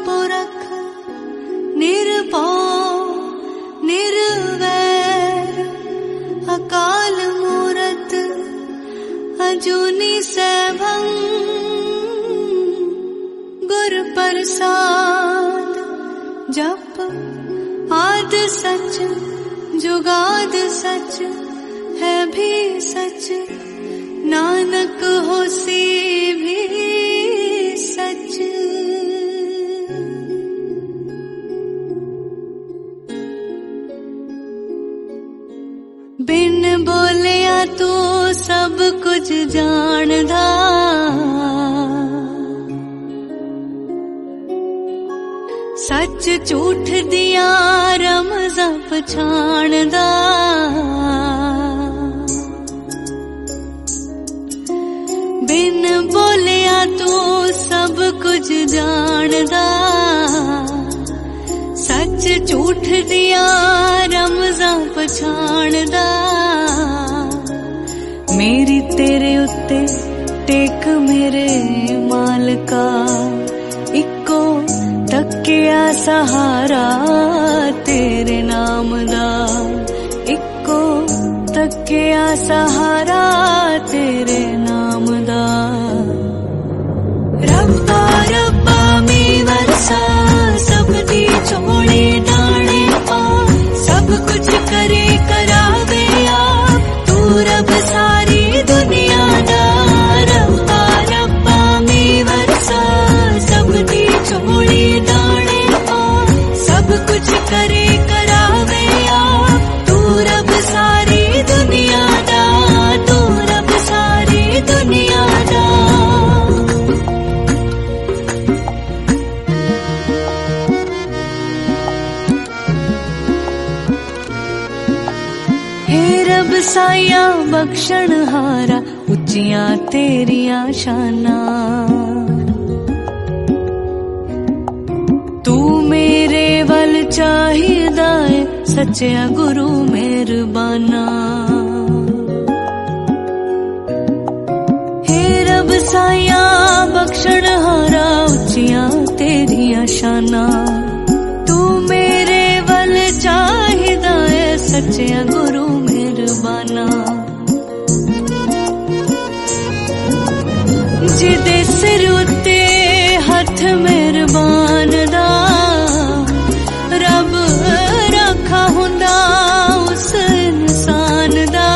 पुरख निर्भौ निर्वैर अकाल मूरत अजूनी सैभं गुर प्रसाद। जप आद सच जुगाद सच है भी सच, नानक होसी भी सच। बिन बोलिया तू सब कुछ जानदा, सच झूठ दिया रमज़ां पछाणदा। बिन बोलिया तू सब कुछ जानदा, सच झूठ दिया रमज़ां पछाणदा। मेरी तेरे उत्ते टेक मेरे मालका, इको तकिया सहारा तेरे नाम दा। इको तकिया सहारा तेरे नाम दा। रब्बा रब्बा मी वरसा सब दी चोली दाने पा, सब कुछ करे करावे आप तू रब सारी दुनिया दा। रब्बा रब्बा मी वरसा सब दी चोली दाने पा, सब कुछ करे करावे आप तू रब सारी दुनिया दा, तू रब सारी दुनिया दा। हे रब साया बख्शण हारा, उच्चिया तेरिया शाना। तू मेरे वल चाहिदा है सच्चा गुरु मेहरबाना। हे रब साया बख्शण हारा, उच्चिया तेरिया शाना। तू मेरे वल चाहिदा है सच्चा गुरु मेहरबाना। जिदे सिर उत्ते हथ मेहरबान दा, रब रखा हुंदा उस इंसान दा।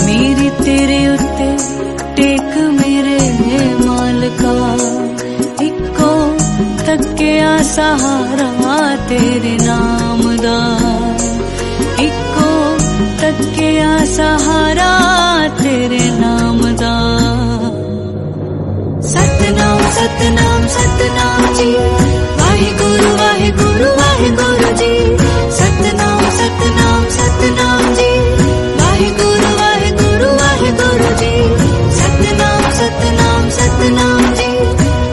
मेरी तेरे उत्ते टेक मेरे मालका, इको तकिया सहारा तेरे नाम दा। इको तकिया सहारा तेरे नाम दा। सतनाम सतनाम सतनाम जी, वाहिगुरु वाहिगुरु वाहिगुरु जी। सतनाम सतनाम सतनाम जी, वाहिगुरु वाहिगुरु वाहिगुरु जी। सतनाम सतनाम सतनाम जी,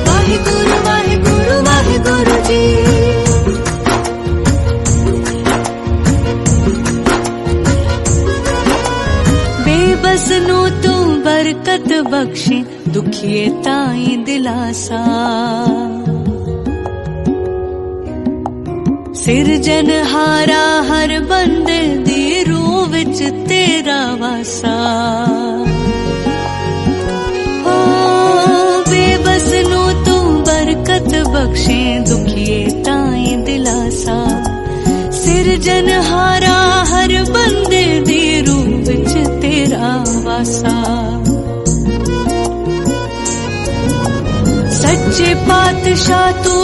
वाहिगुरु वाहिगुरु वाहिगुरु जी। बेबस नू तू बरकत बख्शे, दुखिए ताई दिलासा। सिरजनहारा हर बंदे दी रूह विच तेरा वासा। ओ बेबस नू तू बरकत बख्शे, दुखिए ताई दिलासा। सिरजनहारा हर बंदे दी रूह विच तेरा वासा। सच्चे पातशाह तू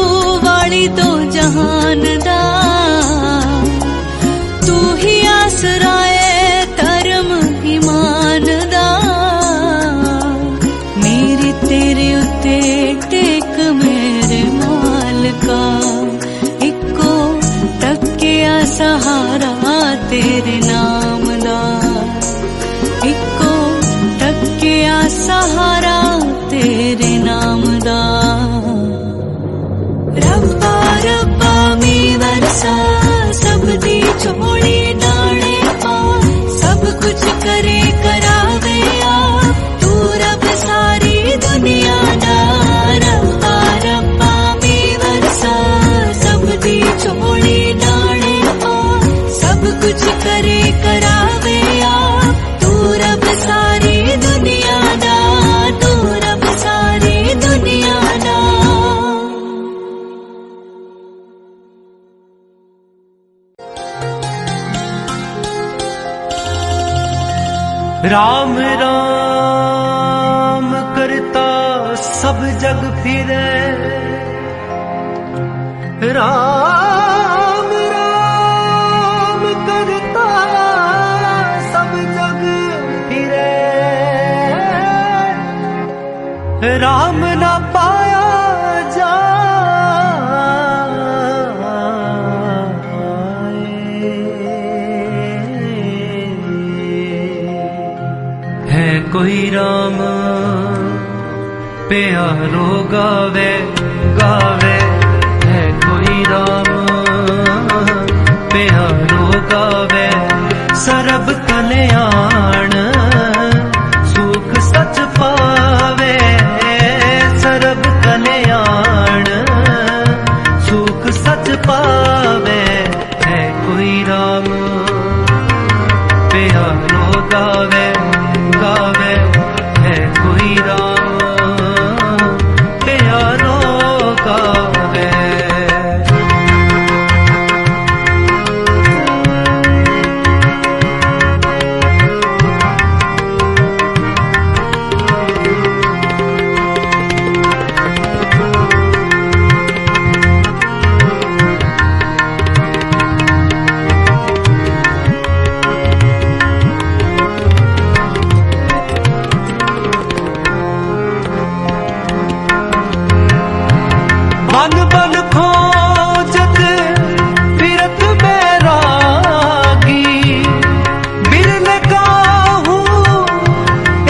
वाली दो जहान दा, तू ही आसरा है धर्म ईमान दा। मेरी तेरे उत्ते टेक मेरे मालका, इको तकिया सहारा तेरे नाम दा। इको तकिया सहारा तेरे नाम दा। रब्बा रब्बा मी वरसा सब दी चोली दाने पा, राम राम करता सब जग फिरे, राम राम करता सब जग फिरे, राम ना पाया कोई राम प्यारो गावे गावे, है कोई राम प्यारो गावे, सरब कल्याण सुख सच पावे, सरब कल्याण सुख सच पावे, है कोई राम प्यारो गावे गावे, है कोई राम प्यारो गावे। बन बन खोजत फिरत बैरागी, बिरन काहूं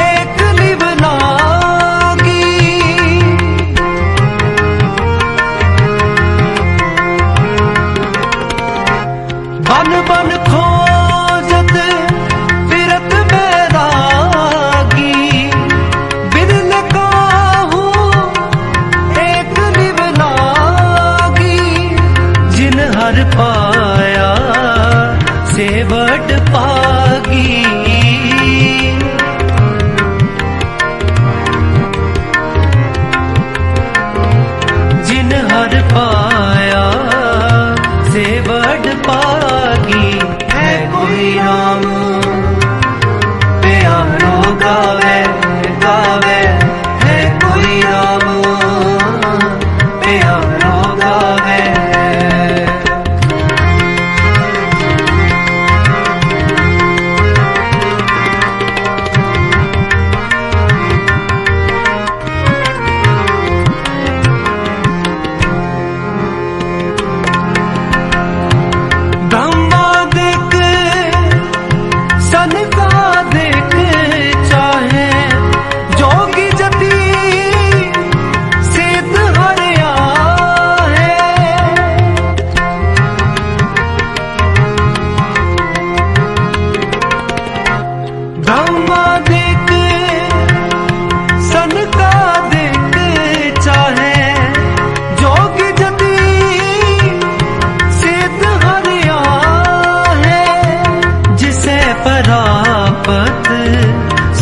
एक लिव लागी, बन बन खोजत फिरत बैरागी, बिरन काहूं एक लिव हर पाया सेवट पागी, जिन हर पाया सेवट पागी, है कोई राम प्यारो गावे गावे, है कोई राम प्यारो गावे।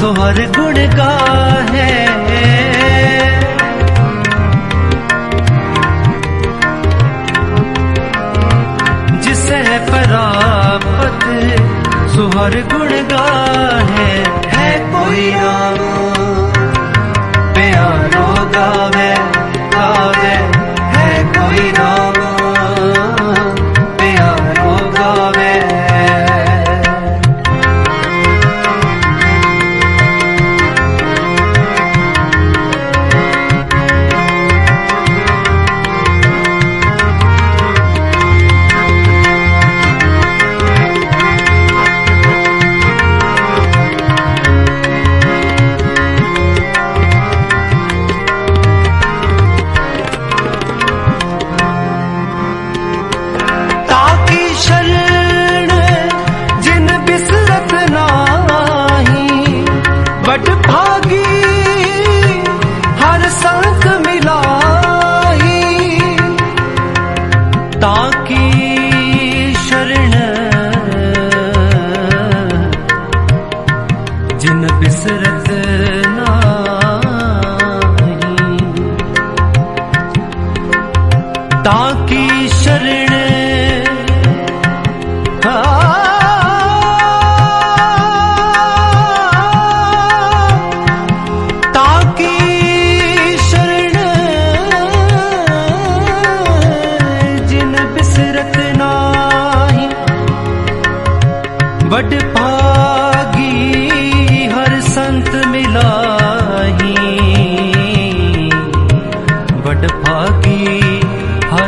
सोहर गुण गाहे, जिसे परापत सोहर गुण गाहे, है कोई राम प्यारो गावे गावे, है कोई राम प्यारो गावे। ताकि शरण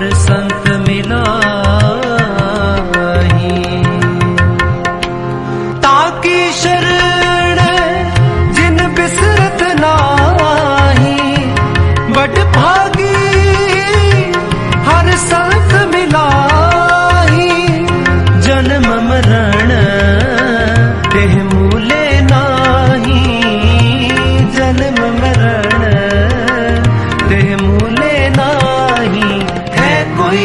हर संत मिलाही। ताकी शरण जिन बिसरत नाही, बड़ भागी हर संत मिलाही। जन्म मरण तेह मूले नाही, जन्म मरण तेह मूले नाही। है कोई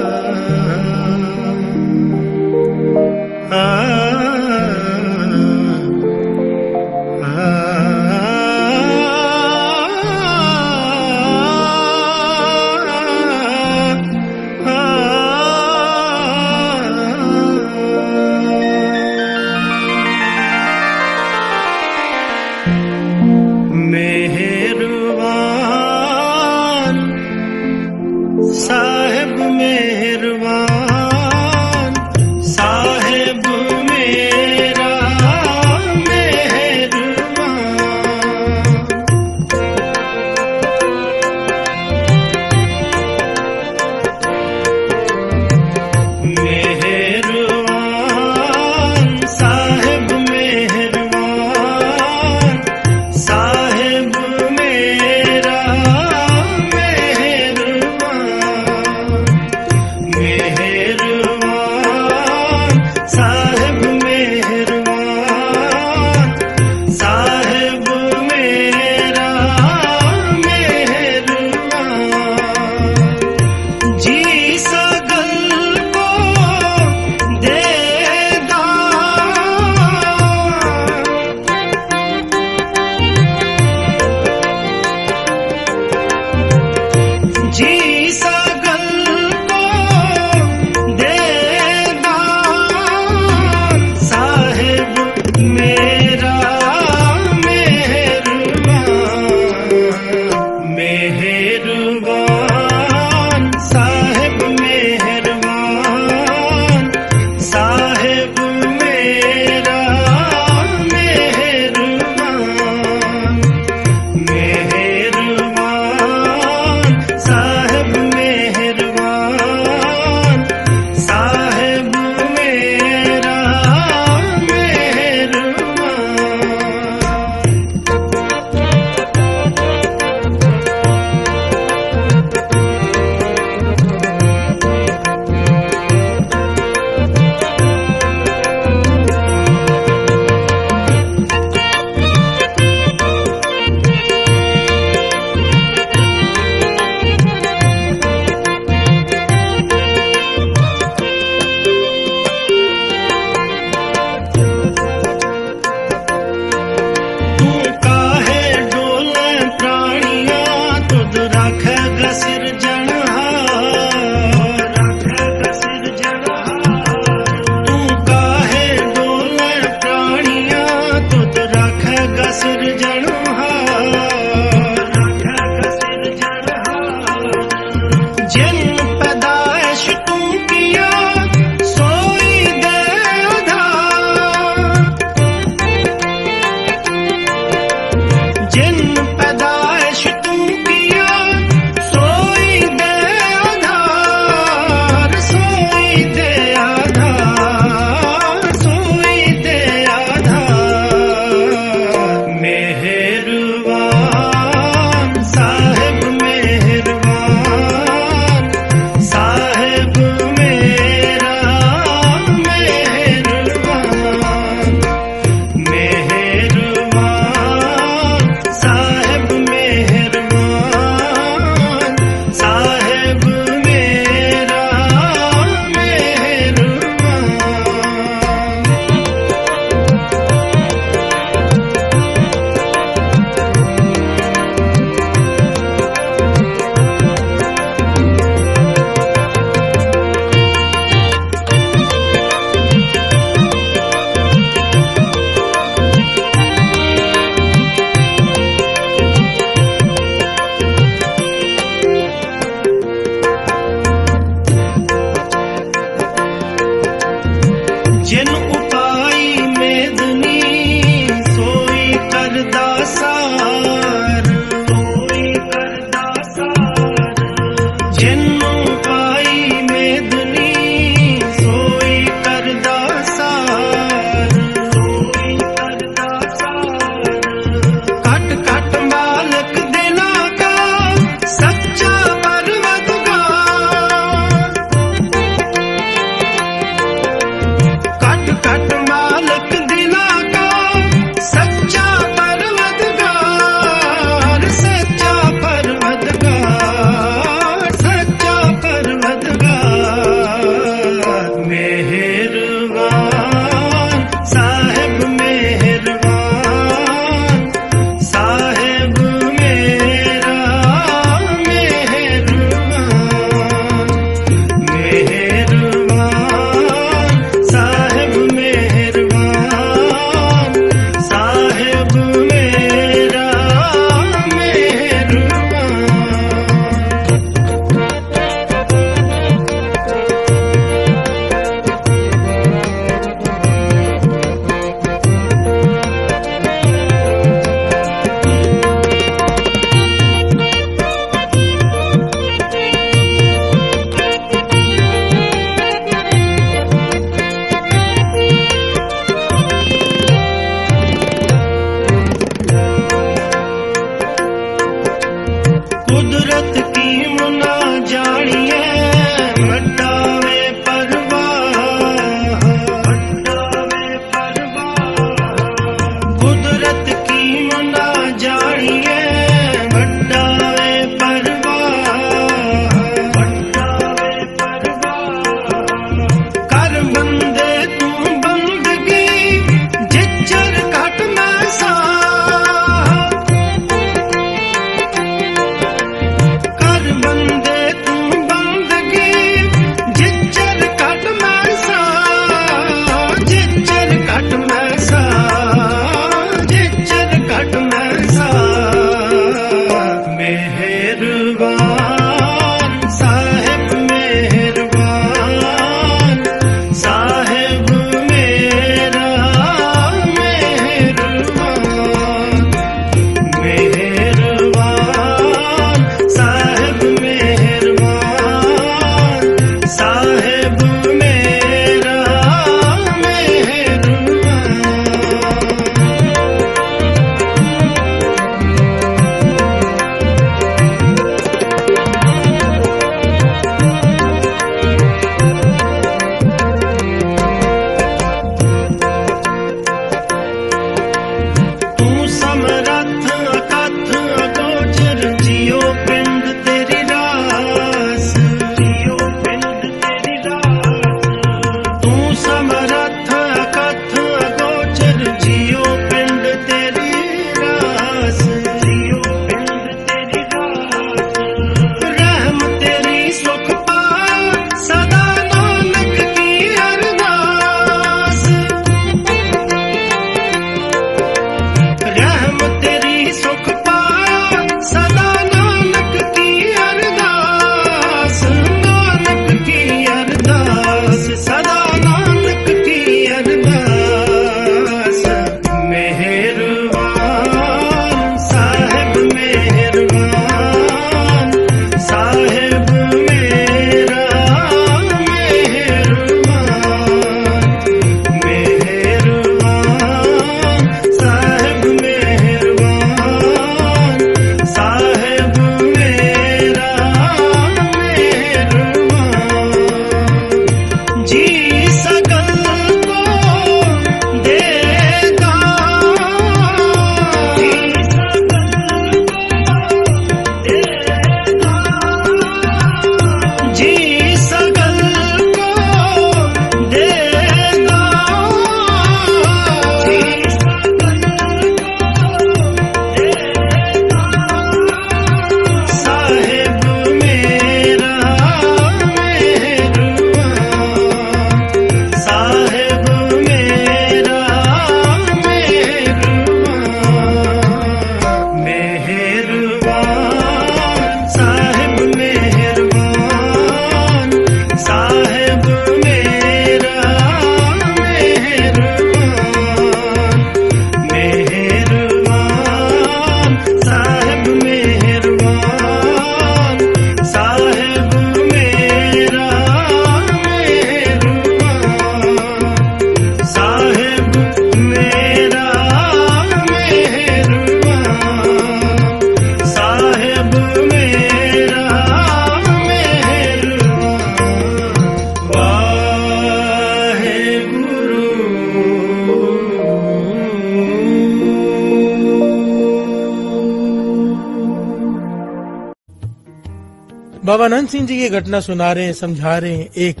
बाबा नंद सिंह जी की घटना सुना रहे हैं, समझा रहे हैं। एक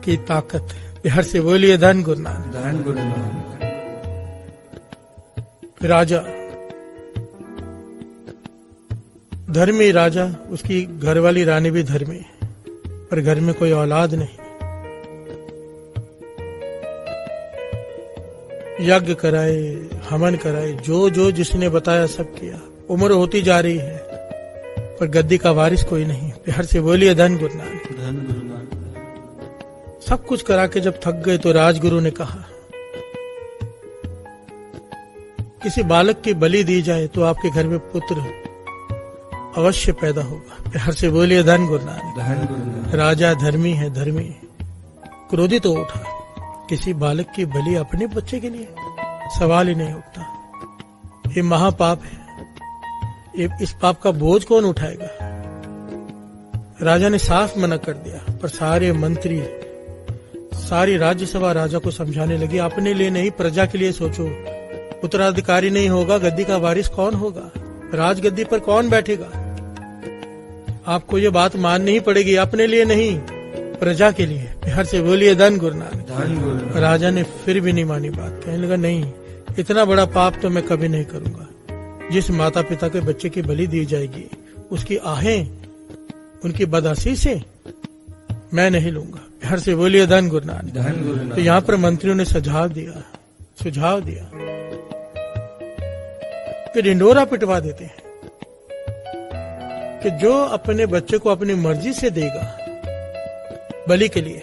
की ताकत बिहार से बोलिए धन गुरु नानक। धन गुरु नानक। राजा, धर्मी राजा, उसकी घरवाली रानी भी धर्मी है, पर घर में कोई औलाद नहीं। यज्ञ कराए, हवन कराए, जो जो जिसने बताया सब किया। उम्र होती जा रही है, पर गद्दी का वारिस कोई नहीं। बिहार से बोलिए धन गुरु नानक। धन गुरु नानक। सब कुछ करा के जब थक गए तो राजगुरु ने कहा, किसी बालक की बलि दी जाए तो आपके घर में पुत्र अवश्य पैदा होगा। बिहार से बोलिए धन गुरु नानक। धन गुरु नानक। राजा धर्मी है, धर्मी। क्रोधित तो उठा, किसी बालक की बलि अपने बच्चे के लिए, सवाल ही नहीं उठता। ये महापाप है, इस पाप का बोझ कौन उठाएगा। राजा ने साफ मना कर दिया, पर सारे मंत्री, सारी राज्यसभा राजा को समझाने लगी, अपने लिए नहीं प्रजा के लिए सोचो। उत्तराधिकारी नहीं होगा, गद्दी का वारिस कौन होगा, राजगद्दी पर कौन बैठेगा। आपको ये बात माननी ही पड़ेगी, अपने लिए नहीं प्रजा के लिए। बिहार से बोलिए धन गुरु नानक। धन गुरु नानक। राजा ने फिर भी नहीं मानी बात, कहने लगा नहीं, इतना बड़ा पाप तो मैं कभी नहीं करूंगा। जिस माता पिता के बच्चे की बलि दी जाएगी, उसकी आहें, उनकी बदहसी से मैं नहीं लूंगा। बिहार से बोलिए धन गुरु नानक। धन गुरु नानक। तो यहाँ पर मंत्रियों ने सुझाव दिया कि ढिंडोरा पिटवा देते हैं कि जो अपने बच्चे को अपनी मर्जी से देगा बलि के लिए,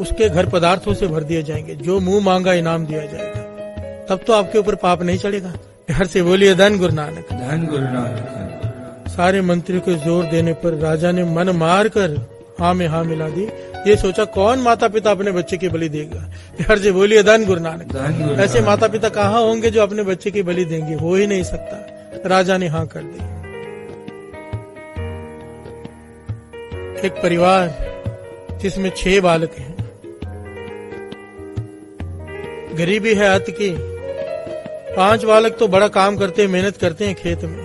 उसके घर पदार्थों से भर दिए जाएंगे, जो मुंह मांगा इनाम दिया जाएगा। तब तो आपके ऊपर पाप नहीं चढ़ेगा। बिहार से बोलिए धन गुरु नानक। धन गुरु नानक। सारे मंत्रियों के जोर देने पर राजा ने मन मार कर हाँ में हाँ मिला दी। ये सोचा कौन माता पिता अपने बच्चे की बलि देगा। बिहार से बोलिए धन गुरु नानक। धन गुरु ऐसे नानक। माता पिता कहाँ होंगे जो अपने बच्चे की बलि देंगे, हो ही नहीं सकता। राजा ने हाँ कर दी। एक परिवार जिसमें 6 बालक हैं, गरीबी है अत की। 5 बालक तो बड़ा काम करते हैं, मेहनत करते हैं खेत में,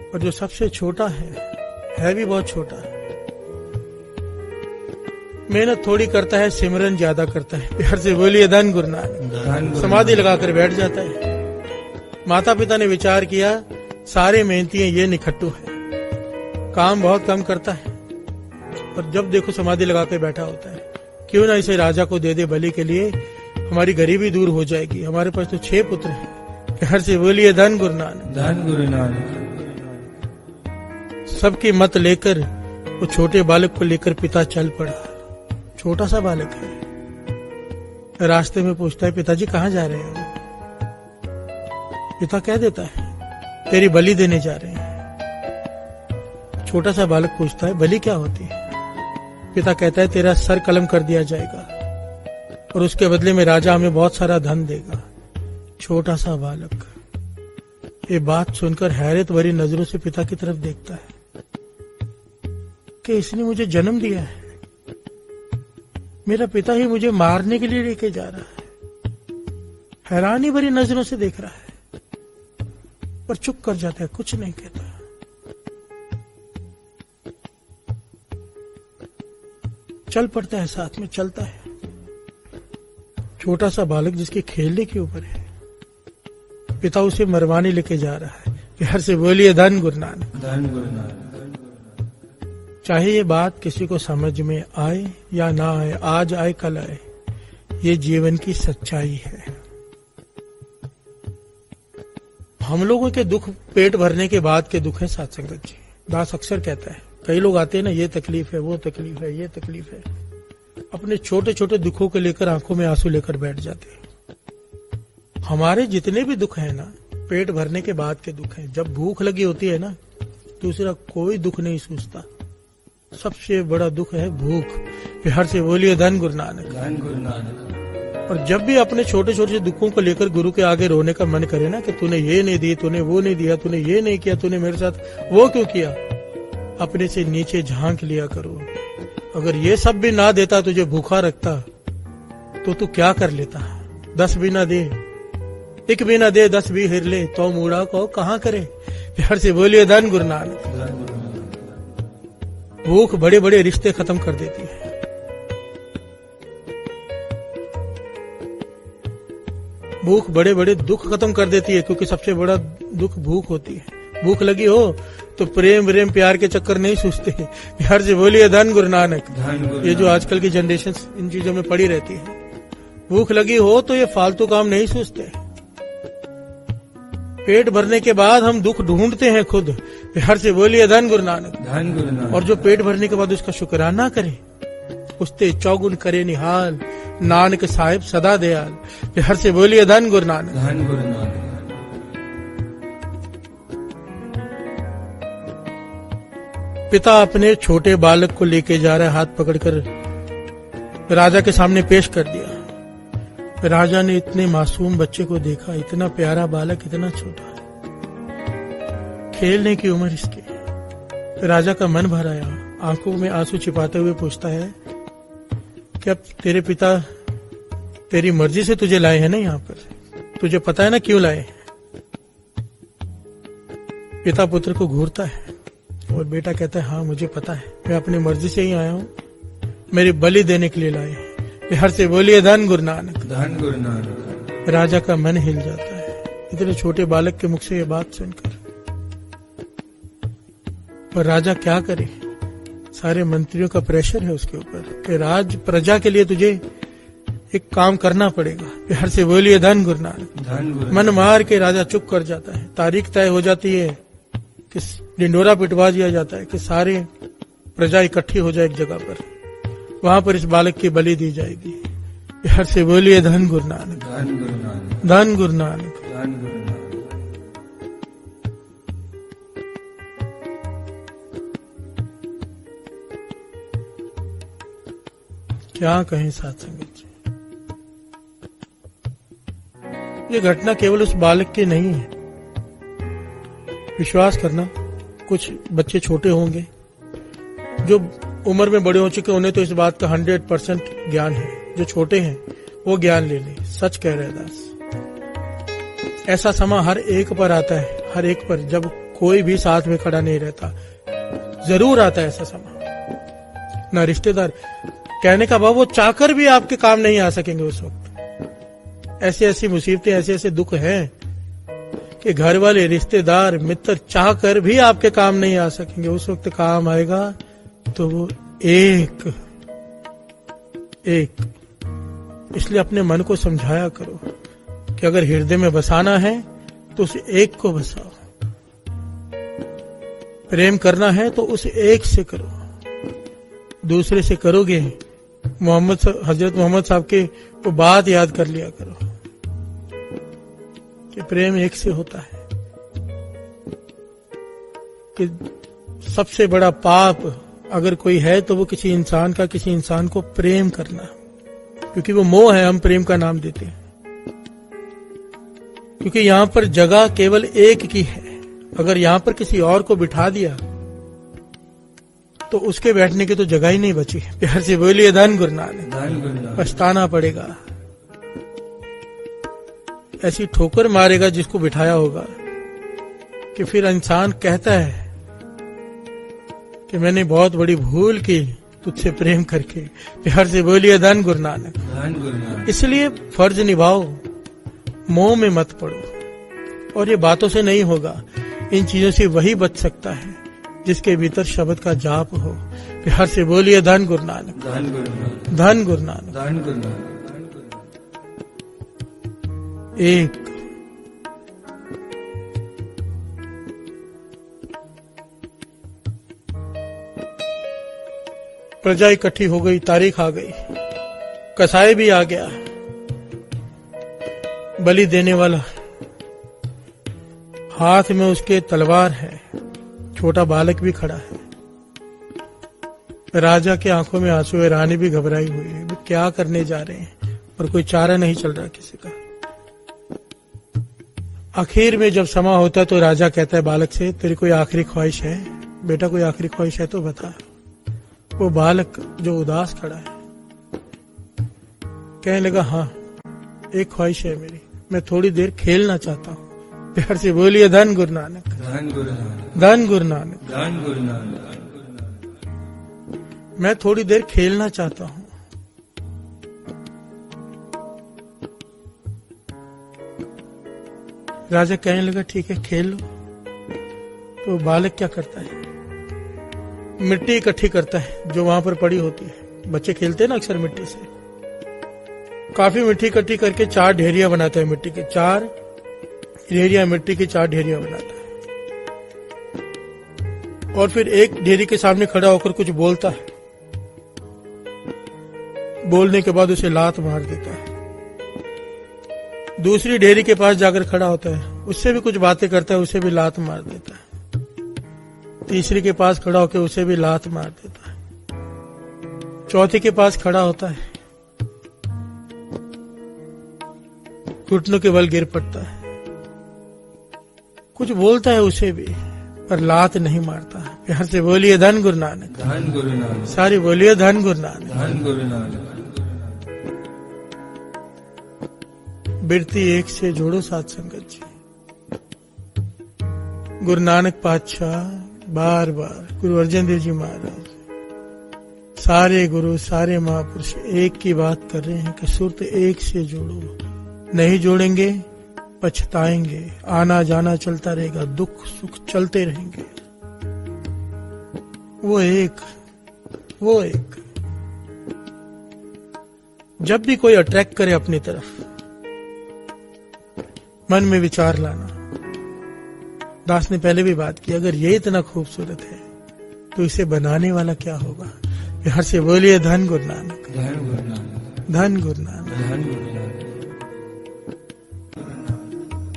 और जो सबसे छोटा है भी बहुत छोटा। मेहनत थोड़ी करता है, सिमरन ज्यादा करता है। बिहार से बोलिए धन गुरु नानक। समाधि लगाकर बैठ जाता है। माता पिता ने विचार किया, सारे मेहनती हैं, ये निखट्टू है, काम बहुत कम करता है, और जब देखो समाधि लगा के बैठा होता है। क्यों ना इसे राजा को दे दे बलि के लिए, हमारी गरीबी दूर हो जाएगी। हमारे पास तो 6 पुत्र हैं। बिहार से बोलिए धन गुरु नानक। धन गुरु नानक। सबकी मत लेकर वो छोटे बालक को लेकर पिता चल पड़ा। छोटा सा बालक है। रास्ते में पूछता है, पिताजी कहाँ जा रहे हैं। पिता कह देता है, तेरी बलि देने जा रहे हैं। छोटा सा बालक पूछता है, बलि क्या होती है। पिता कहता है, तेरा सर कलम कर दिया जाएगा और उसके बदले में राजा हमें बहुत सारा धन देगा। छोटा सा बालक ये बात सुनकर हैरत भरी नजरों से पिता की तरफ देखता है कि इसने मुझे जन्म दिया है, मेरा पिता ही मुझे मारने के लिए लेके जा रहा है। हैरानी भरी नजरों से देख रहा है, पर चुप कर जाता है, कुछ नहीं कहता। चल पड़ता है, साथ में चलता है। छोटा सा बालक जिसके खेलने के ऊपर है, पिता उसे मरवाने लेके जा रहा है। बिहार से बोलिए धन गुरु नानक। धन गुरु नानक। चाहे ये बात किसी को समझ में आए या ना आए, आज आए कल आए, ये जीवन की सच्चाई है। हम लोगों के दुख पेट भरने के बाद के दुख है साथ संगत जी। दास अक्सर कहता है, कई लोग आते हैं ना, ये तकलीफ है, वो तकलीफ है, ये तकलीफ है, अपने छोटे छोटे दुखों को लेकर आंखों में आंसू लेकर बैठ जाते हैं। हमारे जितने भी दुख है ना, पेट भरने के बाद के दुख है। जब भूख लगी होती है ना, दूसरा कोई दुख नहीं सूझता। सबसे बड़ा दुख है भूख। बिहार से बोलिए धन गुरु नानक। धन गुरु नानक। और जब भी अपने छोटे छोटे दुखों को लेकर गुरु के आगे रोने का मन करे ना, कि तूने ये नहीं दी, तूने वो नहीं दिया, तूने ये नहीं किया, तूने मेरे साथ वो क्यों किया, अपने से नीचे झांक लिया करो। अगर ये सब भी ना देता, तुझे भूखा रखता, तो तू क्या कर लेता। 10 भी ना दे, 1 भी ना दे, 10 भी हिर ले, तो मूड़ा को कहाँ करे। प्यार से बोलिए धन गुरु नानक। धन गुरु नानक। भूख बड़े बड़े रिश्ते खत्म कर देती है। भूख बड़े बड़े दुख खत्म कर देती है, क्योंकि सबसे बड़ा दुख भूख होती है। भूख लगी हो तो प्रेम प्यार के चक्कर नहीं सूझते। प्यार से बोलिए धन गुरु नानक। धन गुरु ये जो आजकल की जनरेशन इन चीजों में पड़ी रहती है, भूख लगी हो तो ये फालतू काम नहीं सूझते। पेट भरने के बाद हम दुख ढूंढते हैं खुद। प्यार से बोलिए धन गुरु नानक। धन गुरु नानक। और जो पेट भरने के बाद उसका शुक्राना करे, उसते चौगुन करे निहाल, नानक साहिब सदा दयाल। प्यार से बोलिए धन गुरु नानक। धन गुरु नानक। पिता अपने छोटे बालक को लेके जा रहा है, हाथ पकड़कर राजा के सामने पेश कर दिया। राजा ने इतने मासूम बच्चे को देखा, इतना प्यारा बालक, इतना छोटा, खेलने की उम्र इसकी। राजा का मन भर आया, आंखों में आंसू छिपाते हुए पूछता है कि अब तेरे पिता तेरी मर्जी से तुझे लाए हैं ना यहाँ पर, तुझे पता है ना क्यों लाए हैं? पिता पुत्र को घूरता है और बेटा कहता है हाँ मुझे पता है, मैं अपनी मर्जी से ही आया हूँ, मेरी बलि देने के लिए लाए हैं। बिहार से बोलिए धन गुरु नानक। धन गुरु नानक। राजा का मन हिल जाता है इतने छोटे बालक के मुख से ये बात सुनकर। पर राजा क्या करे, सारे मंत्रियों का प्रेशर है उसके ऊपर कि राज प्रजा के लिए तुझे एक काम करना पड़ेगा। बिहार से बोलिए धन गुरु नानक। धन गुरु। मन मार के राजा चुप कर जाता है। तारीख तय हो जाती है कि डिंडोरा पिटवा दिया जाता है कि सारे प्रजा इकट्ठी हो जाए एक जगह पर, वहां पर इस बालक की बलि दी जाएगी। बिहार से बोलिए धन गुरु नानक। धन गुरु नानक। धन गुरु नानक। धन गुरु नानक। क्या कहें साथ संगत जी, ये घटना केवल उस बालक की नहीं है। विश्वास करना, कुछ बच्चे छोटे होंगे जो उम्र में बड़े हो चुके, उन्हें तो इस बात का 100% ज्ञान है। जो छोटे हैं वो ज्ञान ले लें। सच कह रहे दास, ऐसा समय हर एक पर आता है, हर एक पर, जब कोई भी साथ में खड़ा नहीं रहता, जरूर आता है ऐसा समय। ना रिश्तेदार, कहने का भाव वो चाहकर भी आपके काम नहीं आ सकेंगे उस वक्त। ऐसी ऐसी मुसीबतें, ऐसे ऐसे दुख हैं कि घर वाले, रिश्तेदार, मित्र चाहकर भी आपके काम नहीं आ सकेंगे। उस वक्त काम आएगा तो वो एक। इसलिए अपने मन को समझाया करो कि अगर हृदय में बसाना है तो उस एक को बसाओ, प्रेम करना है तो उस एक से करो। दूसरे से करोगे, हजरत मोहम्मद साहब के वो बात याद कर लिया करो कि प्रेम एक से होता है। कि सबसे बड़ा पाप अगर कोई है तो वो किसी इंसान का, किसी इंसान को प्रेम करना, क्योंकि वो मोह है, हम प्रेम का नाम देते हैं। क्योंकि यहाँ पर जगह केवल एक की है। अगर यहाँ पर किसी और को बिठा दिया तो उसके बैठने की तो जगह ही नहीं बची। प्यार से बोलिए धन गुरु नानक। धन गुरु नानक। पछताना पड़ेगा, ऐसी ठोकर मारेगा जिसको बिठाया होगा कि फिर इंसान कहता है कि मैंने बहुत बड़ी भूल की तुझसे प्रेम करके। प्यार से बोलिए धन गुरु नानक। धन गुरु नानक। इसलिए फर्ज निभाओ, मोह में मत पड़ो। और ये बातों से नहीं होगा, इन चीजों से वही बच सकता है जिसके भीतर शब्द का जाप हो। प्यार से बोलिए धन गुरु नानक। धन गुरु नानक। धन गुरु नानक। धन गुरु नानक। एक। प्रजा इकट्ठी हो गई, तारीख आ गई, कसाई भी आ गया, बलि देने वाला, हाथ में उसके तलवार है, छोटा बालक भी खड़ा है। राजा के आंखों में आंसू है, रानी भी घबराई हुई है, क्या करने जा रहे हैं, और कोई चारा नहीं चल रहा किसी का। आखिर में जब समा होता तो राजा कहता है बालक से, तेरी कोई आखिरी ख्वाहिश है बेटा, कोई आखिरी ख्वाहिश है तो बता। वो बालक जो उदास खड़ा है कहने लगा हाँ एक ख्वाहिश है मेरी, मैं थोड़ी देर खेलना चाहता हूँ। प्यार से बोलिए धन गुरु नानक, धन गुरु नानक, धन गुरु नानक। धन गुरु नानक। मैं थोड़ी देर खेलना चाहता हूं। राजा कहने लगा ठीक है खेल लो। तो बालक क्या करता है, मिट्टी इकट्ठी करता है जो वहां पर पड़ी होती है। बच्चे खेलते हैं ना अक्सर मिट्टी से। काफी मिट्टी इकट्ठी करके 4 ढेरियां बनाता है मिट्टी के, 4 ढेरियां मिट्टी की 4 ढेरियां बनाता है। और फिर एक ढेरी के सामने खड़ा होकर कुछ बोलता है। बोलने के बाद उसे लात मार देता है। दूसरी ढेरी के पास जाकर खड़ा होता है, उससे भी कुछ बातें करता है, उसे भी लात मार देता है। तीसरी के पास खड़ा होकर उसे भी लात मार देता है। चौथी के पास खड़ा होता है, घुटनों के बल गिर पड़ता है। कुछ बोलता है उसे भी, पर लात नहीं मारता। प्यार से बोलिए धन गुरु नानक, धन गुरु नानक, सारी बोलिए धन गुरु नानक। धन गुरु नानक। बिरती एक से जोड़ो साथ संगत जी। गुरु नानक पातशाह बार बार, गुरु अर्जन देव जी महाराज, सारे गुरु सारे महापुरुष एक की बात कर रहे हैं कि सुरत एक से जोड़ो। नहीं जोड़ेंगे पछताएंगे, आना जाना चलता रहेगा, दुख सुख चलते रहेंगे। वो एक जब भी कोई अट्रैक्ट करे अपनी तरफ, मन में विचार लाना। दास ने पहले भी बात की, अगर ये इतना खूबसूरत है तो इसे बनाने वाला क्या होगा। बिहार से बोलिए धन गुरु नानक, धन गुरु नानक, धन गुरु नानक। धन गुरु नानक।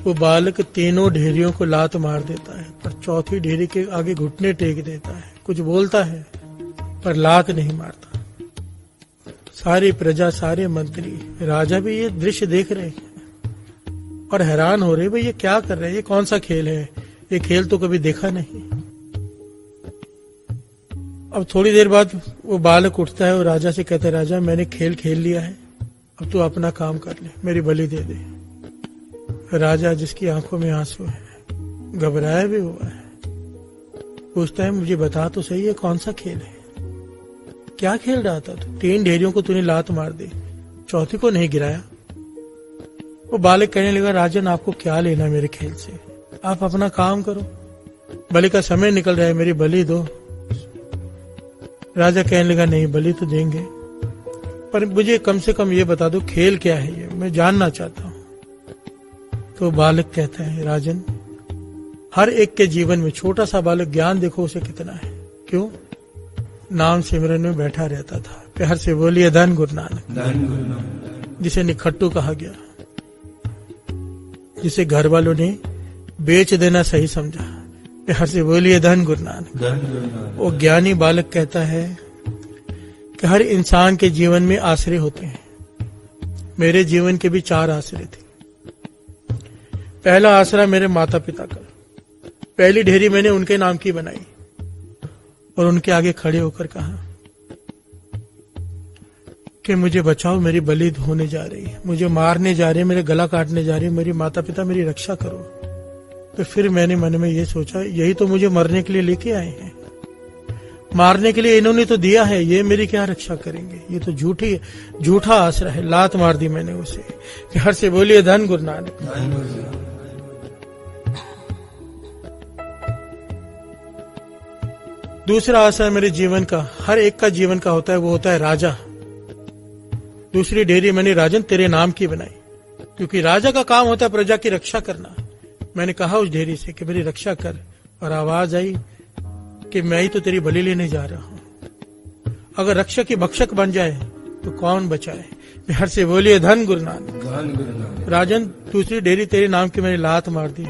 वो बालक तीनों ढेरियों को लात मार देता है, पर चौथी ढेरी के आगे घुटने टेक देता है। कुछ बोलता है पर लात नहीं मारता। सारी प्रजा, सारे मंत्री, राजा भी ये दृश्य देख रहे हैं और हैरान हो रहे, भाई ये क्या कर रहे हैं, ये कौन सा खेल है, ये खेल तो कभी देखा नहीं। अब थोड़ी देर बाद वो बालक उठता है और राजा से कहता है, राजा मैंने खेल खेल लिया है, अब तू अपना काम कर ले, मेरी बलि दे दे। राजा जिसकी आंखों में आंसू है, घबराया भी हुआ है, पूछता है मुझे बता तो सही है कौन सा खेल है, क्या खेल रहा था तू? 3 ढेरियों को तूने लात मार दी, चौथी को नहीं गिराया। वो बालक कहने लगा, राजन आपको क्या लेना मेरे खेल से, आप अपना काम करो, बलि का समय निकल रहा है, मेरी बलि दो। राजा कहने लगा, नहीं बलि तो देंगे, पर मुझे कम से कम ये बता दो खेल क्या है, ये मैं जानना चाहता हूं। तो बालक कहता है, राजन हर एक के जीवन में, छोटा सा बालक, ज्ञान देखो उसे कितना है, क्यों? नाम सिमरन में बैठा रहता था। प्यार से बोलिए धन गुरु नानक, धन गुरु नानक। जिसे निखट्टू कहा गया, जिसे घर वालों ने बेच देना सही समझा। प्यार से बोलिए धन गुरु नानक, धन गुरु नानक। वो ज्ञानी बालक कहता है कि हर इंसान के जीवन में आश्रय होते हैं। मेरे जीवन के भी 4 आश्रय थे। पहला आसरा मेरे माता पिता का, पहली ढेरी मैंने उनके नाम की बनाई और उनके आगे खड़े होकर कहा कि मुझे बचाओ, मेरी बलि होने जा रही है, मुझे मारने जा रहे हैं, मेरे गला काटने जा रहे हैं, मेरी माता पिता मेरी रक्षा करो। तो फिर मैंने मन में ये सोचा, यही तो मुझे मरने के लिए लेके आए हैं, मारने के लिए इन्होंने तो दिया है, ये मेरी क्या रक्षा करेंगे, ये तो झूठा आसरा है। लात मार दी मैंने उसे। प्यार से बोलिए धन गुरु नानक, धन गुरु नानक। दूसरा आशा मेरे जीवन का, हर एक का जीवन का होता है, वो होता है राजा। दूसरी डेयरी मैंने राजन तेरे नाम की बनाई, क्योंकि राजा का काम होता है प्रजा की रक्षा करना। मैंने कहा उस डेयरी से कि मेरी रक्षा कर, और आवाज आई कि मैं ही तो तेरी बलि लेने जा रहा हूं। अगर रक्षक की भक्षक बन जाए तो कौन बचाए। बिहार से बोलिए धन गुरु नानक। धन गुरु नानक। राजन दूसरी डेयरी तेरे नाम की मैंने लात मार दी,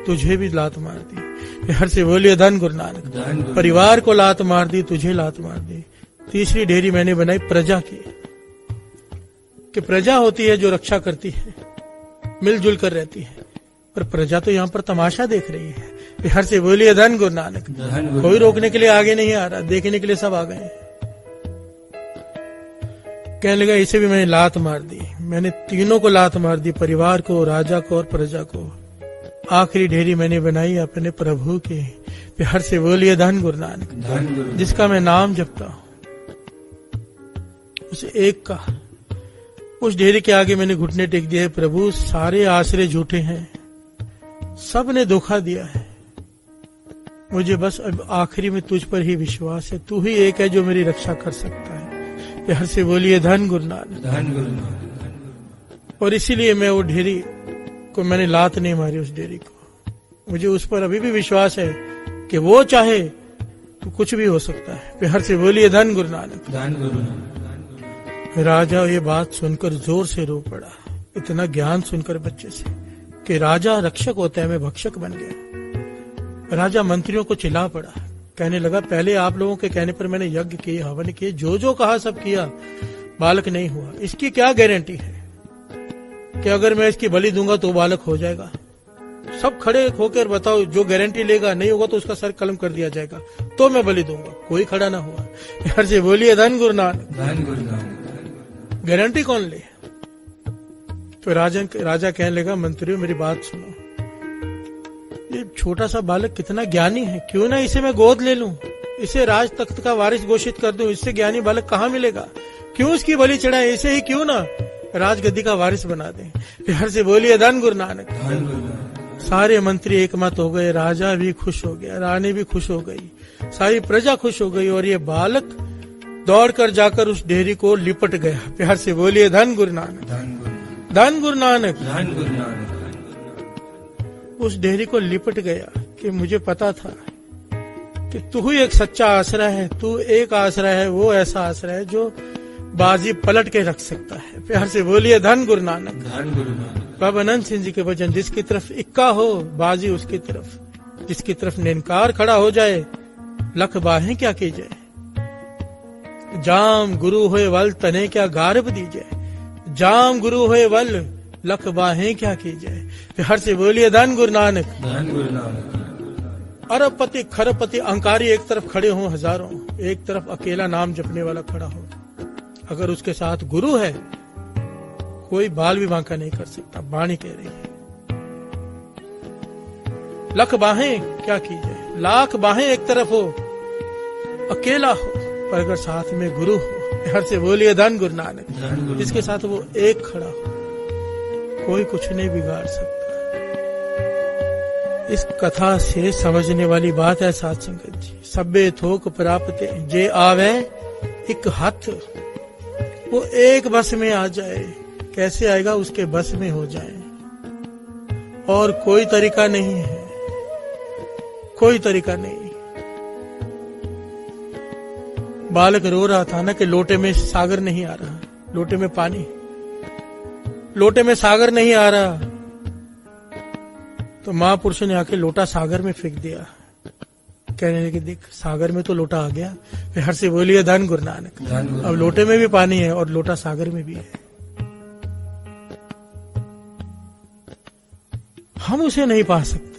तुझे भी लात मार दी। बिहार से बोलिए धन गुरु नानक। धन गुरु। परिवार को लात मार दी, तुझे लात मार दी। तीसरी डेयरी मैंने बनाई प्रजा की, कि प्रजा होती है जो रक्षा करती है, मिलजुल कर रहती है, पर प्रजा तो यहाँ पर तमाशा देख रही है। बिहार से बोलिए धन गुरु नानक। धन गुरु। कोई रोकने के लिए आगे नहीं आ रहा, देखने के लिए सब आ गए। कहने लगा इसे भी मैंने लात मार दी, मैंने तीनों को लात मार दी, परिवार को, राजा को और प्रजा को। आखिरी ढेरी मैंने बनाई अपने प्रभु के, प्यार से बोलिए धन गुरु नानक। धन गुरु जिसका मैं नाम जपता हूं उस एक का, उस ढेरी के आगे मैंने घुटने टेक दिए। प्रभु सारे आश्रय झूठे हैं, सब ने धोखा दिया है, मुझे बस अब आखिरी में तुझ पर ही विश्वास है, तू ही एक है जो मेरी रक्षा कर सकता है। प्यार से बोलिए धन गुरु नानक। धन गुरु नानक। और इसीलिए मैं वो ढेरी को मैंने लात नहीं मारी, उस ढेरी को। मुझे उस पर अभी भी विश्वास है कि वो चाहे तो कुछ भी हो सकता है। प्यार से बोलिए धन गुरु नानक। धन गुरु नानक। राजा ये बात सुनकर जोर से रो पड़ा, इतना ज्ञान सुनकर बच्चे से कि राजा रक्षक होता है, मैं भक्षक बन गया। राजा मंत्रियों को चिल्ला पड़ा, कहने लगा पहले आप लोगों के कहने पर मैंने यज्ञ किए, हवन किए, जो जो कहा सब किया, बालक नहीं हुआ। इसकी क्या गारंटी है कि अगर मैं इसकी बलि दूंगा तो बालक हो जाएगा? सब खड़े होकर बताओ, जो गारंटी लेगा, नहीं होगा तो उसका सर कलम कर दिया जाएगा, तो मैं बलि दूंगा। कोई खड़ा ना हुआ। यार से बोलिए धन गुरु नानक। धन गुरु नानक। गारंटी कौन ले? तो राजा कहने लगा, मंत्रियों मेरी बात सुनो, ये छोटा सा बालक कितना ज्ञानी है, क्यों ना इसे मैं गोद ले लूं, इसे राज तख्त का वारिस घोषित कर दूं। इससे ज्ञानी बालक कहाँ मिलेगा? क्यों इसकी बलि चढ़ाए? इसे ही क्यों ना राजगद्दी का वारिस बना दें। प्यार से बोलिए धन गुरु नानक। धन गुरु नानक। सारे मंत्री एकमत हो गए, राजा भी खुश हो गया, रानी भी खुश हो गई, सारी प्रजा खुश हो गई, और ये बालक दौड़कर जाकर उस डेहरी को लिपट गया। प्यार से बोलिए धन गुरु नानक। धन गुरु नानक। धन गुरु नानक। धन गुरु नानक। उस डेहरी को लिपट गया कि मुझे पता था कि तू ही एक सच्चा आसरा है, तू एक आसरा है, वो ऐसा आसरा है जो बाजी पलट के रख सकता है। प्यार से बोलिए धन गुरु नानक। धन गुरु नानक। बाबा अनंत सिंह जी के वचन, जिसकी तरफ इक्का हो बाजी उसकी तरफ, जिसकी तरफ निनकार खड़ा हो जाए लख बाहें क्या की जाए। जाम गुरु होए वल तने क्या गारब दीजिए, जाम गुरु होए वल लख बाहें क्या की जाए। प्यार से बोलिए धन गुरु नानक। धन गुरु नानक। अरबपति खरबपति अहंकारी एक तरफ खड़े हों हजारों, एक तरफ अकेला नाम जपने वाला खड़ा हो, अगर उसके साथ गुरु है कोई बाल भी बांका नहीं कर सकता। वाणी कह रही है, लख बाहें क्या की जाए, लाख बाहें एक तरफ हो, अकेला हो, पर अगर साथ में गुरु हो। प्यार से बोलिए धन गुरु नानक। धन गुरु जिसके साथ वो एक खड़ा हो, कोई कुछ नहीं बिगाड़ सकता। इस कथा से समझने वाली बात है साथ संगत जी, सब्बे थोक प्राप्त जे आवे एक हाथ, वो एक बस में आ जाए। कैसे आएगा? उसके बस में हो जाए, और कोई तरीका नहीं है, कोई तरीका नहीं। बालक रो रहा था ना कि लोटे में सागर नहीं आ रहा, लोटे में पानी, लोटे में सागर नहीं आ रहा, तो महापुरुष ने आके लोटा सागर में फेंक दिया, कहने लगे देख सागर में तो लोटा आ गया। प्यार से बोलिए धन गुरु नानक। अब लोटे में भी पानी है और लोटा सागर में भी है, हम उसे नहीं पा सकते।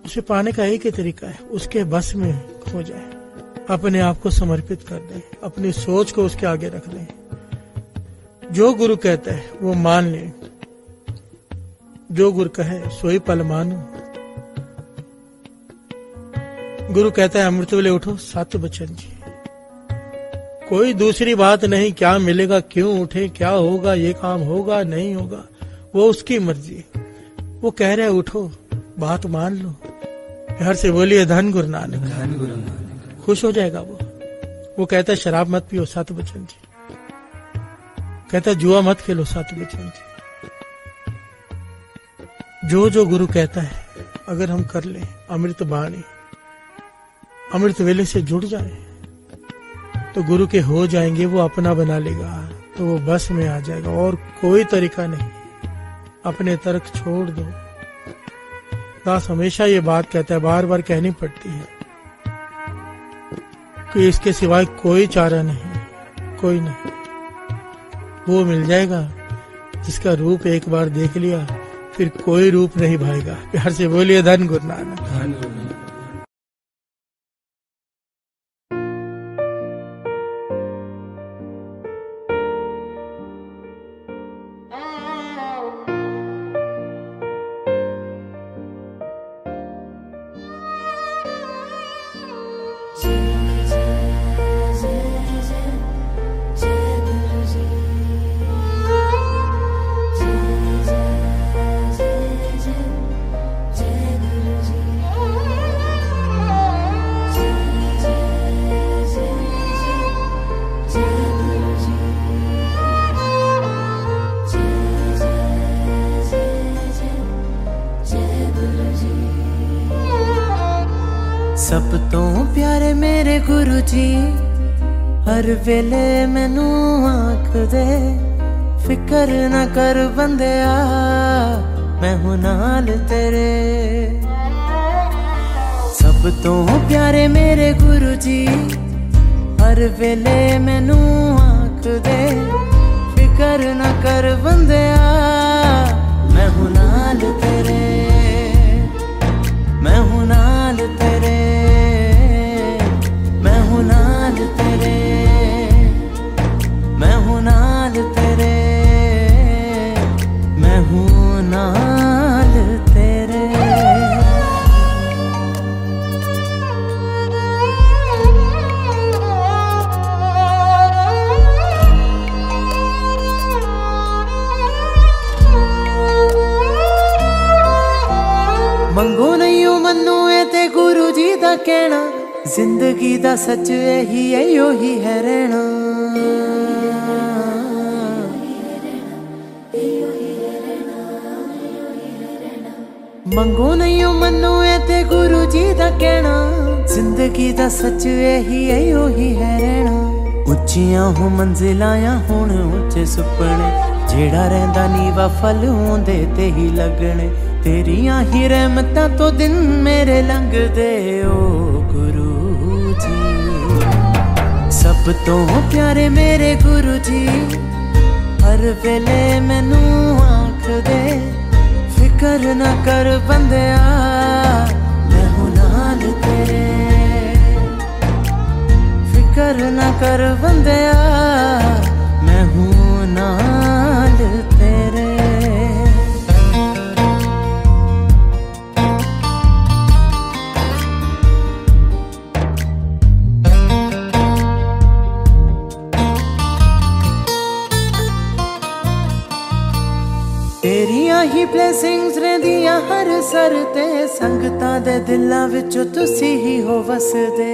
उसे पाने का एक ही तरीका है, उसके बस में हो जाए, अपने आप को समर्पित कर दे, अपनी सोच को उसके आगे रख दे, जो गुरु कहता है वो मान ले, जो गुरु कहे सोई पल मानो। गुरु कहता है अमृत वेले उठो, सत्य बचन जी, कोई दूसरी बात नहीं, क्या मिलेगा, क्यों उठे, क्या होगा, ये काम होगा नहीं होगा, वो उसकी मर्जी। वो कह रहा है उठो, बात मान लो। प्यार से बोलिए धन गुरु नानक। धन गुरु नानक। खुश हो जाएगा वो कहता है शराब मत पियो, सत्य बचन जी, कहता है जुआ मत खेलो, सत्य बचन जी। जो जो गुरु कहता है अगर हम कर लें, अमृत बाणी अमृत वेले से जुड़ जाए तो गुरु के हो जाएंगे, वो अपना बना लेगा, तो वो बस में आ जाएगा, और कोई तरीका नहीं। अपने तर्क छोड़ दो। दास हमेशा ये बात कहता है, बार बार कहनी पड़ती है कि इसके सिवाय कोई चारा नहीं, कोई नहीं। वो मिल जाएगा जिसका रूप एक बार देख लिया फिर कोई रूप नहीं भाएगा। प्यार से बोलिए धन गुरु नानक। धन गुरु नानक। मेरे गुरु जी हर वेले मैनू आख दे, फिकर ना कर बंदिया मैं हूं नाल तेरे। सब तो प्यारे मेरे गुरु जी हर वेले मैनू आख दे, फिकर ना कर बंदिया मैं हूं नाल तेरे, मैं हूं नाल तेरे, मैं हूं नाल तेरे, मैं हूं नाल तेरे, मैं हूं नाल तेरे। मंगो नहीं मनु ते गुरु जी दा कहना, जिंदगी दा सच यही है योही है रहना। मंगो नहीं मनु ते गुरु जी दा कहना, जिंदगी दा सच यही है योही है रहना। उच्चियां हो मंजिलां हुण उच्चे सुपने, जेड़ा रहिंदा नीवा फल होंदे ते ही लगने। तेरियां ही रहमतां तो दिन मेरे लंघदे ओ गुरु जी। सब तो प्यारे मेरे गुरु जी हर वेले मैनू आख दे, फिकर ना कर बंदिया मैं हूं नाल तेरे, फिकर ना कर बंदिया मैं हूं नाल तेरे। तेरियां ही ब्लेसिंग्स रहिंदियां हर सर ते, संगतां दे दिलां विचों तुसी ही हो वसदे।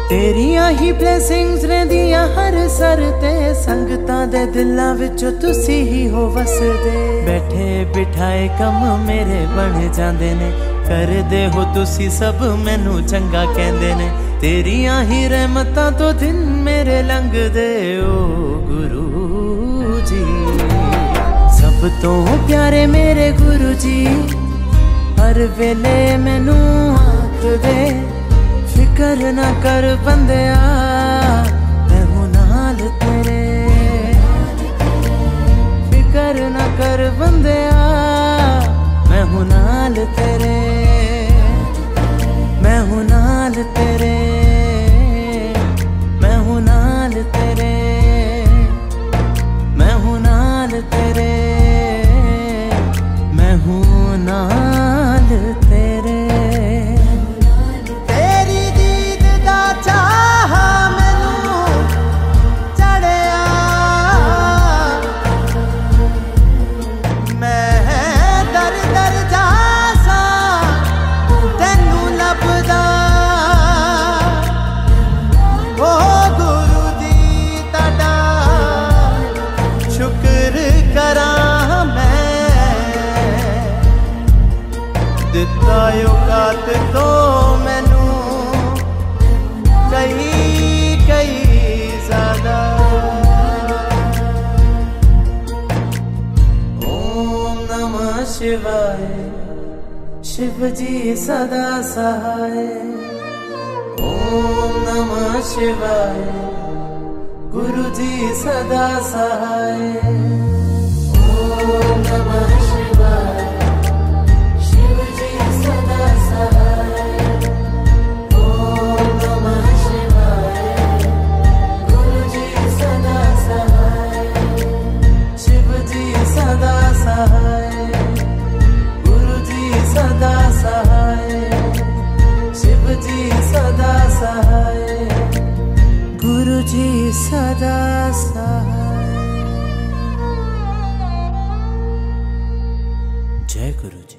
तेरियां ही ब्लेसिंग्स रहिंदियां हर सर ते, संगतां दे दिलां विचों तुसी ही हो वसदे। बैठे बिठाए कम मेरे बन जांदे ने, करदे हो तुसी सब मैनू चंगा कहंदे ने। तेरियां ही रहमतां तो दिन मेरे लंघदे ओ गुरु जी। सब तो प्यारे मेरे गुरु जी हर वेले मैनू आख दे, फिकर ना कर बंदिया मैं हूं नाल तेरे, फिकर ना कर बंदिया मैं हूं नाल तेरे, मैं हूं नाल तेरे, मैं हूं नाल तेरे, मैं हूं नाल तेरे, मैं हूं नाल तेरे। तेरी दीद दा चाह मैनू चढ़िया, मैं दर दर जासा तेनू लभदा। ओ गुरु जी ताड़ा शुक्र करां मैं, दिता औकात तो मैनू कई कई ज़्यादा। ओम नमः शिवाय, शिव जी सदा सहाय। ओम नमः शिवाय, गुरु जी सदा सहाय। ओम नमः शिवाय, शिव जी सदा सहाय। ओम नमः शिवाय, गुरु जी सदा सहाय। शिव जी सदा सहाय, गुरु जी सदा सहाय। शिव जी सदा सहाय, गुरु जी सदा सहाय। जय गुरु जी।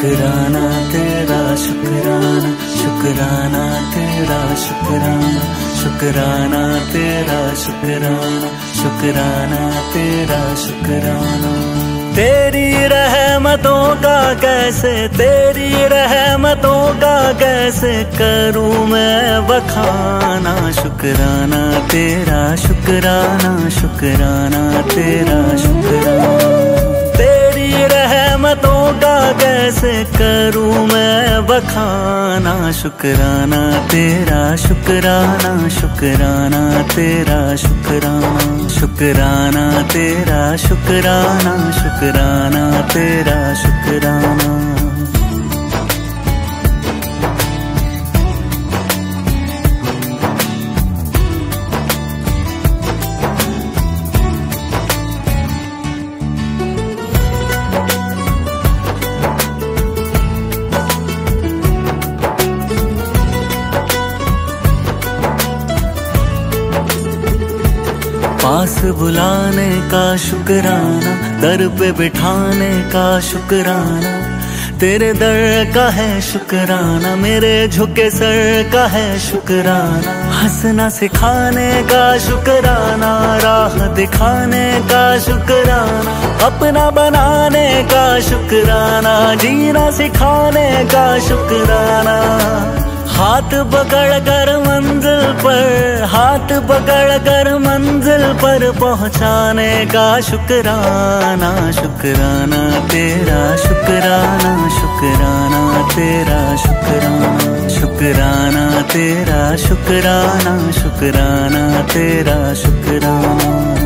शुक्राना तेरा शुक्राना, शुक्राना तेरा शुक्राना, शुक्राना तेरा शुक्राना, शुक्राना तेरा शुक्राना। तेरी रहमतों का कैसे, तेरी रहमतों का कैसे करूं मैं बखाना। शुक्राना तेरा शुक्राना, शुक्राना तेरा शुक्राना। तेरी रहमतों का कैसे करूं मैं बखाना। शुक्राना तेरा शुक्राना, शुक्राना तेरा शुक्राना, शुक्राना तेरा शुक्राना, शुक्राना तेरा शुक्राना। पास बुलाने का शुक्राना, दर पे बिठाने का शुक्राना। तेरे दर का है शुक्राना, मेरे झुके सर का है शुक्राना। हंसना सिखाने का शुक्राना, राह दिखाने का शुक्राना। अपना बनाने का शुक्राना, जीना सिखाने का शुक्राना। हाथ पकड़ कर मंजिल पर, हाथ पकड़ कर मंजिल पर पहुंचाने का शुक्राना। शुक्राना तेरा शुक्राना, शुक्राना तेरा शुक्राना, शुक्राना तेरा शुक्राना, शुक्राना तेरा शुक्राना।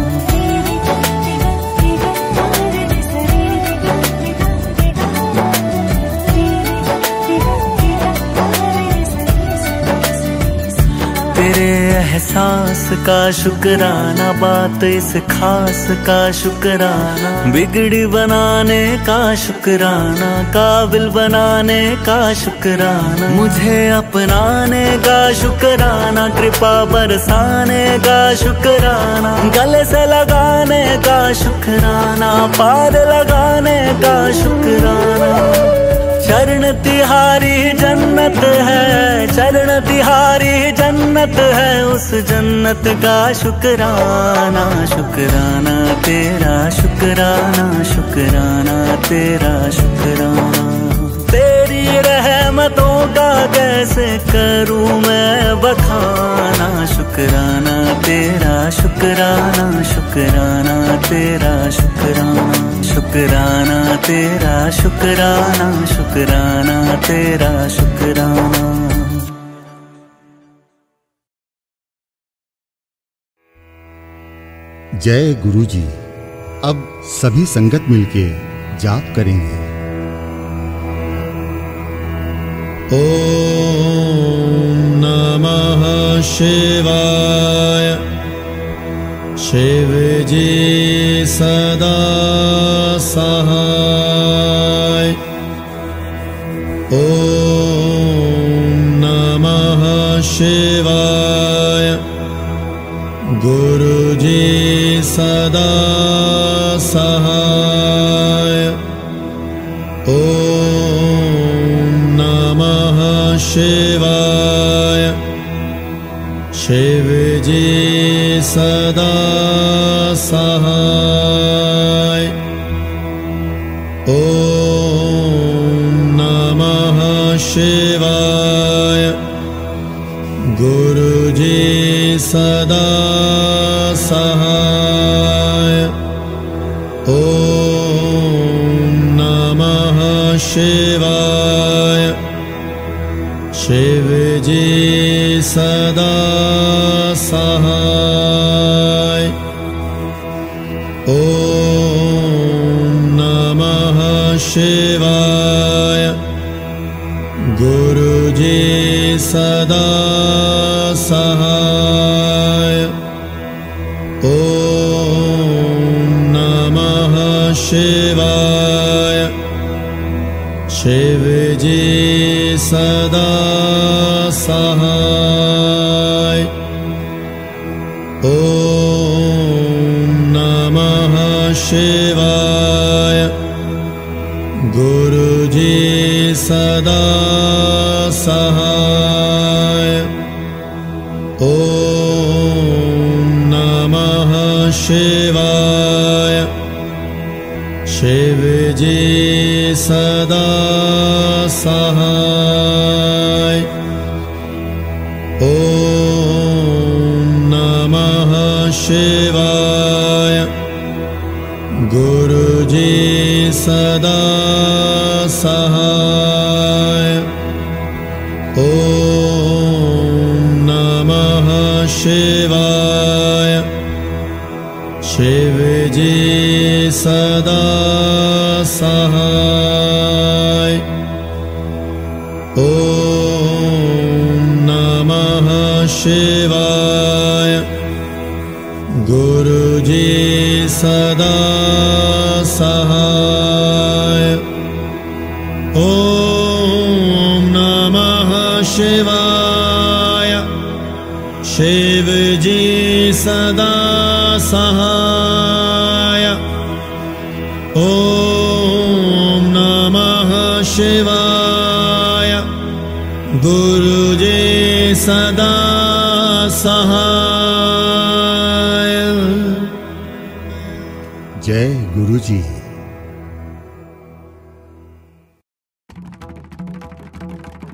तेरे एहसास का शुक्राना, बात इस खास का शुक्राना। बिगड़ी बनाने का शुक्राना, काबिल बनाने का शुक्राना। मुझे अपनाने का शुक्राना, कृपा बरसाने का शुक्राना। गले से लगाने का शुक्राना, पार लगाने का शुक्राना। चरण तिहारी जन्नत है, चरण तिहारी जन्नत है, उस जन्नत का शुक्राना। शुक्राना तेरा शुक्राना, शुक्राना तेरा शुक्राना। तेरी रहमतों का कैसे करूं मैं बखाना। शुक्राना तेरा शुक्राना, शुक्राना तेरा शुक्राना, शुक्राना तेरा शुक्राना, शुक्राना तेरा शुक्राना। जय गुरु जी। अब सभी संगत मिलके जाप करेंगे। ओम नमः शिवाय। शिव जी सदा सहाय। ओम नमः शिवाय। गुरु जी सदा सहाय। ओम नमः शिवाय। शिव जी सदा सहाय। ओम नमः शिवाय। गुरु जी सदा सहाय। ओम नमः शिवाय। शिव जी सदा सहाय। ओम नमः शिवाय। गुरु जी सदा सहाय। ओम नमः शिवाय। शिव जी सदा सहाय। ओम नमः शिवाय। गुरु जी सदा सहाय। ॐ नमः शिवाय। शिव जी सदा सहाय। ॐ नमः शिवाय। गुरुजी सदा सहाय। ॐ नमः शिवाय। शिव जी सदा सहाय। ॐ नमः शिवाय। गुरुजी सदा सहाय। ॐ नमः शिवाय। शिव जी सदा सहाय। ॐ नमः शिवाय। गुरुजी सदा सहाय। जय गुरु जी।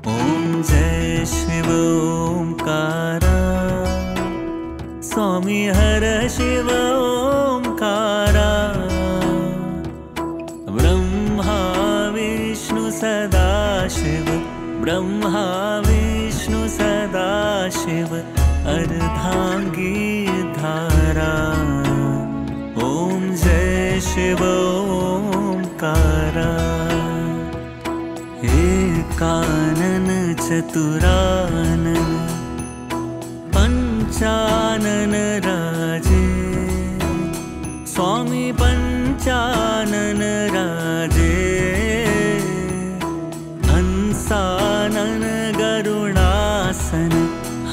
ओम जय शिव ओंकारा। स्वामी हर शिव ओंकारा। ब्रह्मा विष्णु सदा शिव। ब्रह्मा विष्णु सदा शिव। अर्धांगी धारा। ओम जय शिव ओंकारा। एकानन चतुरानन पंचानन राजे। स्वामी पंचानन राजे। हंसानन गरुणासन।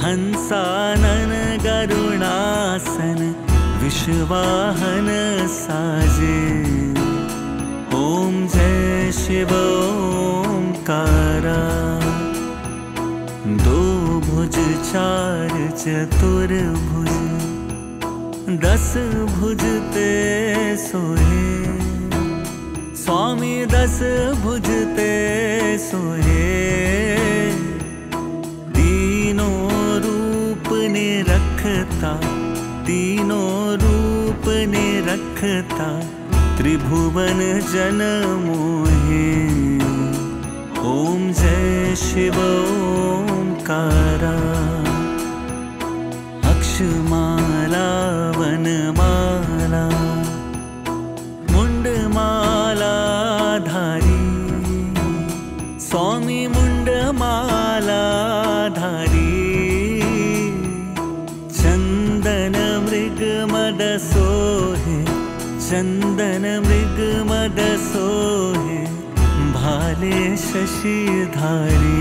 हंसानन गरुणासन। विश्वाहन साजे। ओम जय शिव ओंकारा। दो भुज चार चतुर्भुज। 10 भुज ते सोहे। स्वामी 10 भुज ते सोहे। तीनों रूप ने रखता। तीनों रूप ने रखता। त्रिभुवन जन मोहे। ओम जय शिव ओंकारा। अक्षमाला वनमाला। मुंडमाला धारी। स्वामी मुंडमाला धारी। चंदन मृग मद सोहे। चंदन मृग मद सोहे। भाले शशिधारी।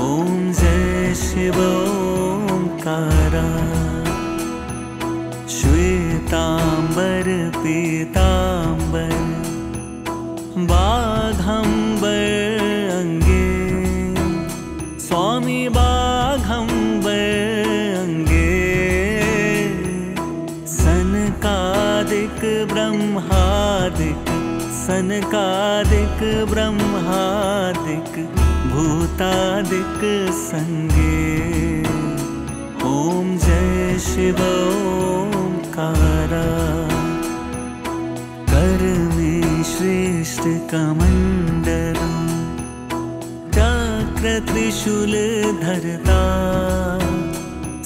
ओम जय शिव ओंकारा। श्वेतांबर पीतांबर। बाघंबर अंगे। स्वामी बाघंबर अंगे। सनकादिक ब्रह्मादिक। सनकादिक ब्रह्मादिक। भूतादिक संगे। ओम जय शिव ओंकारा। कर में श्रेष्ठ कमंडल। चक्र त्रिशूल धरता।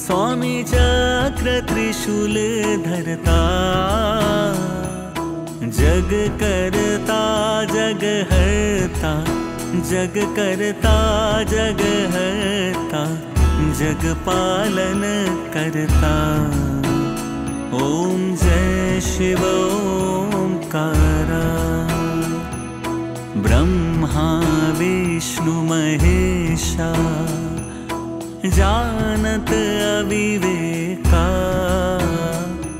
स्वामी चक्र त्रिशूल धरता। जग करता जग हरता। जग करता जग हरता। जग पालन करता। ओम जय शिव ओंकारा। ब्रह्मा विष्णु महेशा। जानत अविवेका।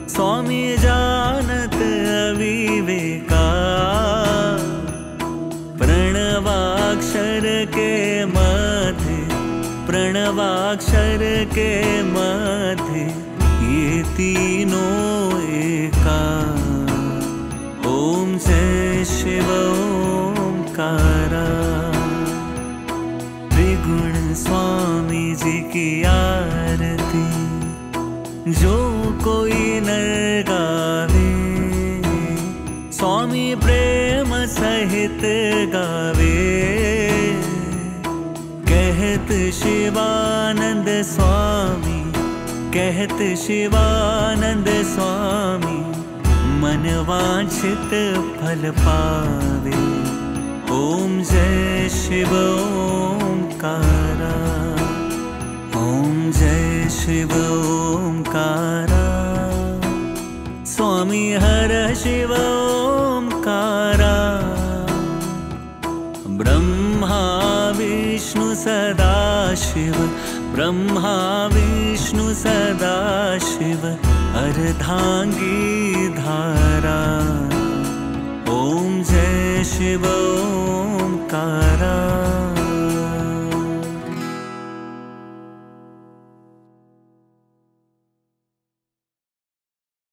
स्वामी जानत अविवेका। प्रणवा मध्य, प्रणवाक्षर के मध्य, ये तीनों एकार। ओम जय शिव ओंकारा। त्रिगुण स्वामी जी की आरती जो कोई नर गावे, स्वामी प्रेम सहित गावे। कहत शिवानंद स्वामी, कहत शिवानंद स्वामी, मन वांछित फल पावे। ओम जय शिव ओंकारा। ओम जय शिव ओंकारा। स्वामी हर शिव ओंकारा। ब्रह्मा विष्णु सदा शिव, ब्रह्मा विष्णु सदा शिव, अर्धांगी धारा। ओम जय शिव